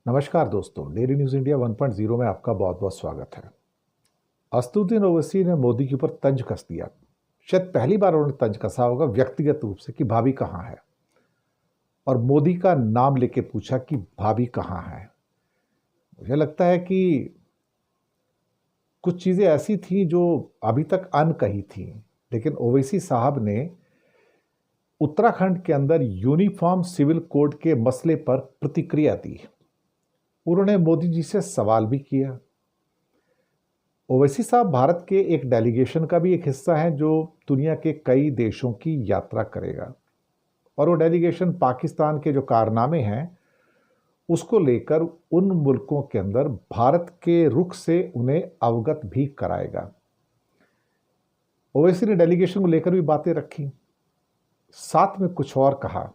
नमस्कार दोस्तों, daily news India 1.0 में आपका बहुत बहुत स्वागत है। असदुद्दीन ओवैसी ने मोदी के ऊपर तंज कस दिया। शायद पहली बार उन्होंने तंज कसा होगा व्यक्तिगत रूप से कि भाभी कहाँ है, और मोदी का नाम लेके पूछा कि भाभी कहाँ है। मुझे लगता है कि कुछ चीज़ें ऐसी थी जो अभी तक अनकही थी, लेकिन ओवैसी साहब ने उत्तराखंड के अंदर यूनिफॉर्म सिविल कोड के मसले पर प्रतिक्रिया दी। उन्होंने मोदी जी से सवाल भी किया। ओवैसी साहब भारत के एक डेलीगेशन का भी एक हिस्सा है जो दुनिया के कई देशों की यात्रा करेगा, और वो डेलीगेशन पाकिस्तान के जो कारनामे हैं उसको लेकर उन मुल्कों के अंदर भारत के रुख से उन्हें अवगत भी कराएगा। ओवैसी ने डेलीगेशन को लेकर भी बातें रखी, साथ में कुछ और कहा।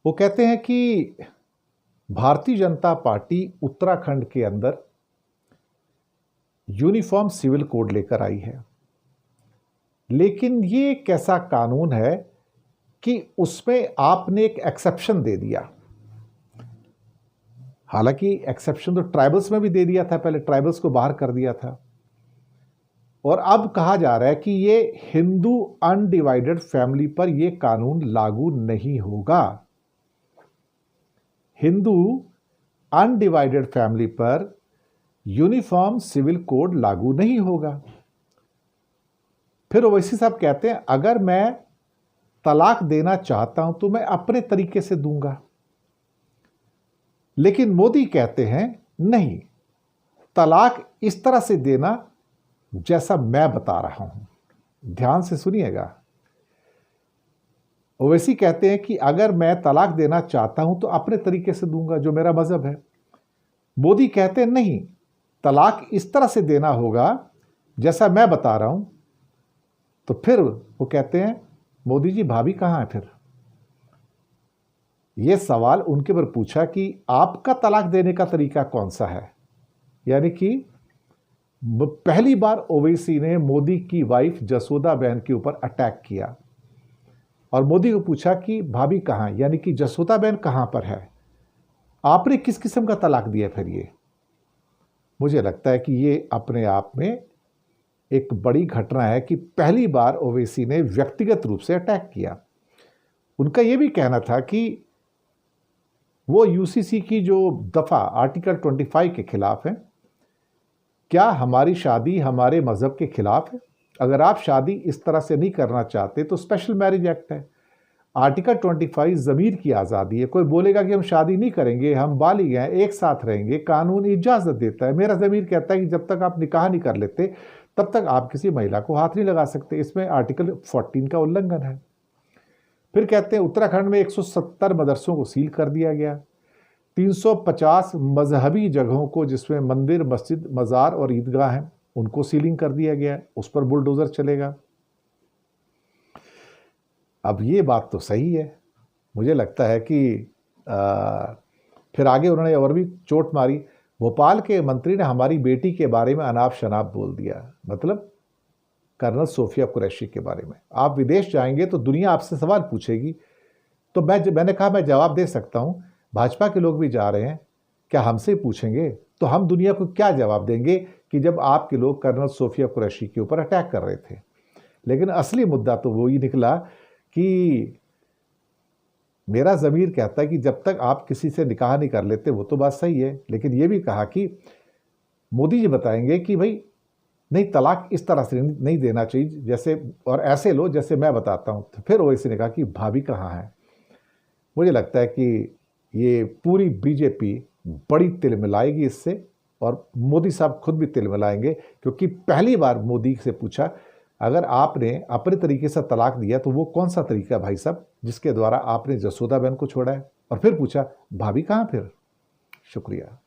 वो कहते हैं कि भारतीय जनता पार्टी उत्तराखंड के अंदर यूनिफॉर्म सिविल कोड लेकर आई है, लेकिन ये एक ऐसा कानून है कि उसमें आपने एक एक्सेप्शन दे दिया। हालांकि एक्सेप्शन तो ट्राइबल्स में भी दे दिया था, पहले ट्राइबल्स को बाहर कर दिया था, और अब कहा जा रहा है कि ये हिंदू अनडिवाइडेड फैमिली पर यह कानून लागू नहीं होगा। हिंदू अनडिवाइडेड फैमिली पर यूनिफॉर्म सिविल कोड लागू नहीं होगा। फिर ओवैसी साहब कहते हैं अगर मैं तलाक देना चाहता हूं तो मैं अपने तरीके से दूंगा, लेकिन मोदी कहते हैं नहीं, तलाक इस तरह से देना जैसा मैं बता रहा हूं। ध्यान से सुनिएगा। ओवैसी कहते हैं कि अगर मैं तलाक देना चाहता हूं तो अपने तरीके से दूंगा, जो मेरा मजहब है। मोदी कहते हैं नहीं, तलाक इस तरह से देना होगा जैसा मैं बता रहा हूं। तो फिर वो कहते हैं मोदी जी भाभी कहां है? फिर यह सवाल उनके पर पूछा कि आपका तलाक देने का तरीका कौन सा है। यानी कि पहली बार ओवैसी ने मोदी की वाइफ जसोदा बहन के ऊपर अटैक किया और मोदी को पूछा कि भाभी कहां, यानी कि जसोदा बहन कहां पर है, आपने किस किस्म का तलाक दिया? फिर ये मुझे लगता है कि ये अपने आप में एक बड़ी घटना है कि पहली बार ओवैसी ने व्यक्तिगत रूप से अटैक किया। उनका यह भी कहना था कि वो यूसीसी की जो दफा आर्टिकल 25 के खिलाफ है। क्या हमारी शादी हमारे मजहब के खिलाफ है? अगर आप शादी इस तरह से नहीं करना चाहते तो स्पेशल मैरिज एक्ट है। आर्टिकल 25 ज़मीर की आज़ादी है। कोई बोलेगा कि हम शादी नहीं करेंगे, हम बालिग हैं, एक साथ रहेंगे, कानून इजाज़त देता है। मेरा ज़मीर कहता है कि जब तक आप निकाह नहीं कर लेते तब तक आप किसी महिला को हाथ नहीं लगा सकते। इसमें आर्टिकल 14 का उल्लंघन है। फिर कहते हैं उत्तराखंड में 170 मदरसों को सील कर दिया गया। 350 मजहबी जगहों को, जिसमें मंदिर, मस्जिद, मज़ार और ईदगाह हैं, उनको सीलिंग कर दिया गया है। उस पर बुलडोज़र चलेगा। अब ये बात तो सही है। मुझे लगता है कि फिर आगे उन्होंने और भी चोट मारी। भोपाल के मंत्री ने हमारी बेटी के बारे में अनाप शनाप बोल दिया, मतलब कर्नल सोफिया कुरैशी के बारे में। आप विदेश जाएंगे तो दुनिया आपसे सवाल पूछेगी, तो मैंने कहा मैं जवाब दे सकता हूं। भाजपा के लोग भी जा रहे हैं, क्या हमसे पूछेंगे तो हम दुनिया को क्या जवाब देंगे कि जब आपके लोग कर्नल सोफिया कुरैशी के ऊपर अटैक कर रहे थे। लेकिन असली मुद्दा तो वो ही निकला कि मेरा ज़मीर कहता है कि जब तक आप किसी से निकाह नहीं कर लेते, वो तो बात सही है, लेकिन ये भी कहा कि मोदी जी बताएंगे कि भाई नहीं, तलाक इस तरह से नहीं देना चाहिए जैसे, और ऐसे लो जैसे मैं बताता हूं। तो फिर ओवैसी ने कहा कि भाभी कहाँ है। मुझे लगता है कि ये पूरी बीजेपी बड़ी तिलमिलाएगी इससे, और मोदी साहब खुद भी तिलमिलाएंगे, क्योंकि पहली बार मोदी से पूछा अगर आपने अपने तरीके से तलाक दिया तो वो कौन सा तरीका है भाई साहब जिसके द्वारा आपने जसोदा बहन को छोड़ा है। और फिर पूछा भाभी कहाँ? फिर शुक्रिया।